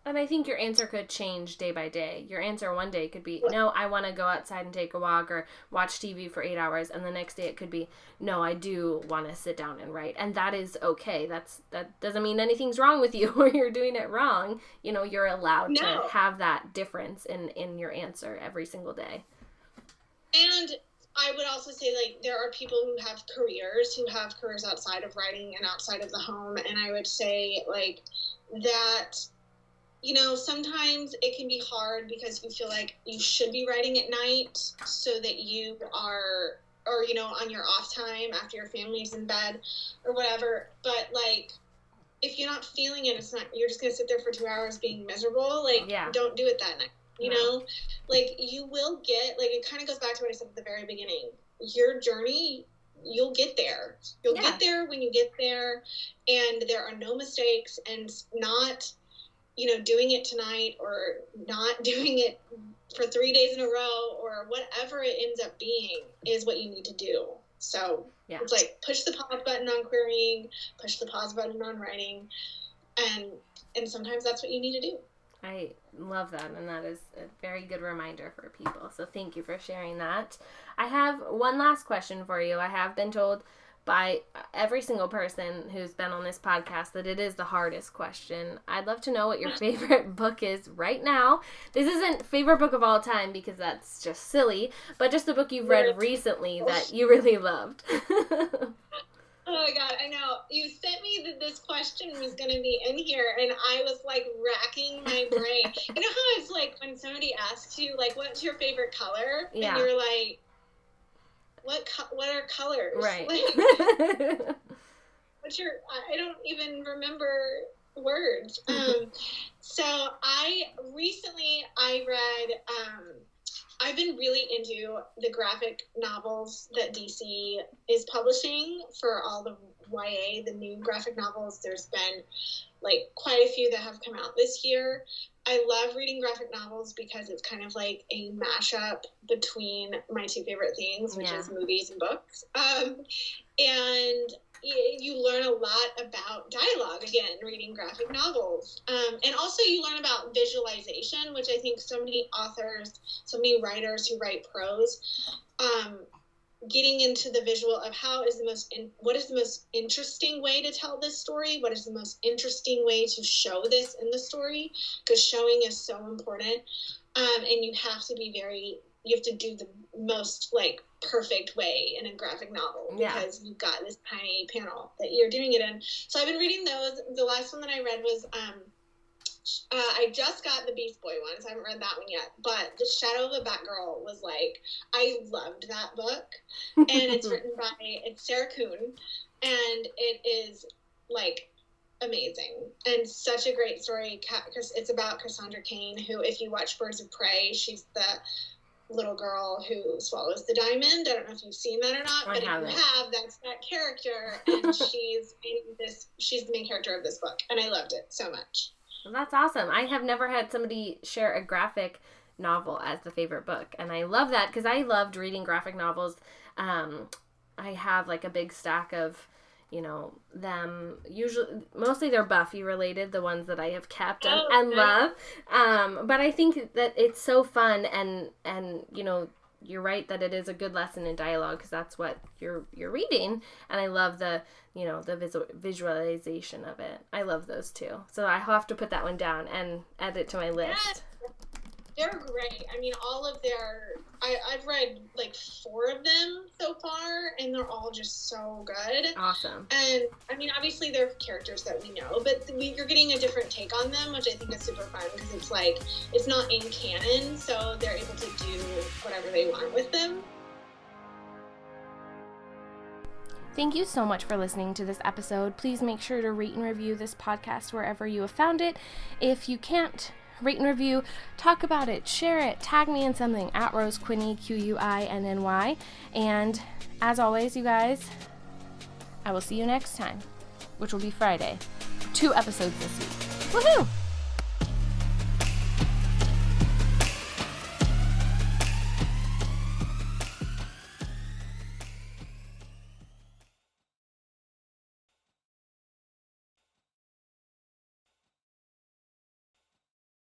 And I think your answer could change day by day. Your answer one day could be, no, I want to go outside and take a walk or watch TV for 8 hours. And the next day it could be, no, I do want to sit down and write. And that is okay. That doesn't mean anything's wrong with you or you're doing it wrong. You know, you're allowed to have that difference in your answer every single day. And I would also say, like, there are people who have careers outside of writing and outside of the home. And I would say, like, that, you know, sometimes it can be hard because you feel like you should be writing at night so that you are, or, you know, on your off time after your family's in bed or whatever. But, like, if you're not feeling it, it's not, you're just going to sit there for 2 hours being miserable. Like, don't do it that night. You know, like, you will get, like, it kind of goes back to what I said at the very beginning. Your journey, you'll get there. You'll get there when you get there, and there are no mistakes, and not, you know, doing it tonight or not doing it for 3 days in a row or whatever it ends up being is what you need to do. So it's like, push the pause button on querying, push the pause button on writing, and sometimes that's what you need to do. I love that, and that is a very good reminder for people. So thank you for sharing that. I have one last question for you. I have been told by every single person who's been on this podcast that it is the hardest question. I'd love to know what your favorite book is right now. This isn't favorite book of all time because that's just silly, but just a book you've read recently that you really loved. Oh my God, I know. You sent me that this question was going to be in here, and I was like racking my brain. You know how it's like when somebody asks you, like, what's your favorite color? Yeah. And you're like, what are colors? Right. Like, I don't even remember words. So I read, I've been really into the graphic novels that DC is publishing for all the YA, the new graphic novels. There's been like quite a few that have come out this year. I love reading graphic novels because it's kind of like a mashup between my two favorite things, which is movies and books. And you learn a lot about dialogue, again, reading graphic novels. And also you learn about visualization, which I think so many authors, so many writers who write prose, getting into the visual of what is the most interesting way to tell this story? What is the most interesting way to show this in the story? Because showing is so important. And you have to do the most like perfect way in a graphic novel because you've got this tiny panel that you're doing it in. So I've been reading those. The last one that I read was, I just got the Beast Boy one, so I haven't read that one yet. But The Shadow of a Batgirl was like, I loved that book. And it's it's Sarah Kuhn, and it is like amazing and such a great story because it's about Cassandra Cain, who, if you watch Birds of Prey, she's the little girl who swallows the diamond. I don't know if you've seen that or not, but if you have, that's that character, and she's the main character of this book, and I loved it so much. Well, that's awesome. I have never had somebody share a graphic novel as the favorite book, and I love that because I loved reading graphic novels. I have like a big stack of, them, usually, mostly they're Buffy related, the ones that I have kept and love. But I think that it's so fun, and you're right that it is a good lesson in dialogue because that's what you're reading, and I love the visualization of it. I love those too. So I have to put that one down and add it to my list. They're great. I mean, I've read like 4 of them so far, and they're all just so good. Awesome. And I mean, obviously they're characters that we know, but you're getting a different take on them, which I think is super fun because it's like, it's not in canon, so they're able to do whatever they want with them. Thank you so much for listening to this episode. Please make sure to rate and review this podcast wherever you have found it. If you can't rate and review, talk about it, share it, tag me in something at Rose Quinney, Quinny. And as always, you guys, I will see you next time, which will be Friday. 2 episodes this week. Woohoo!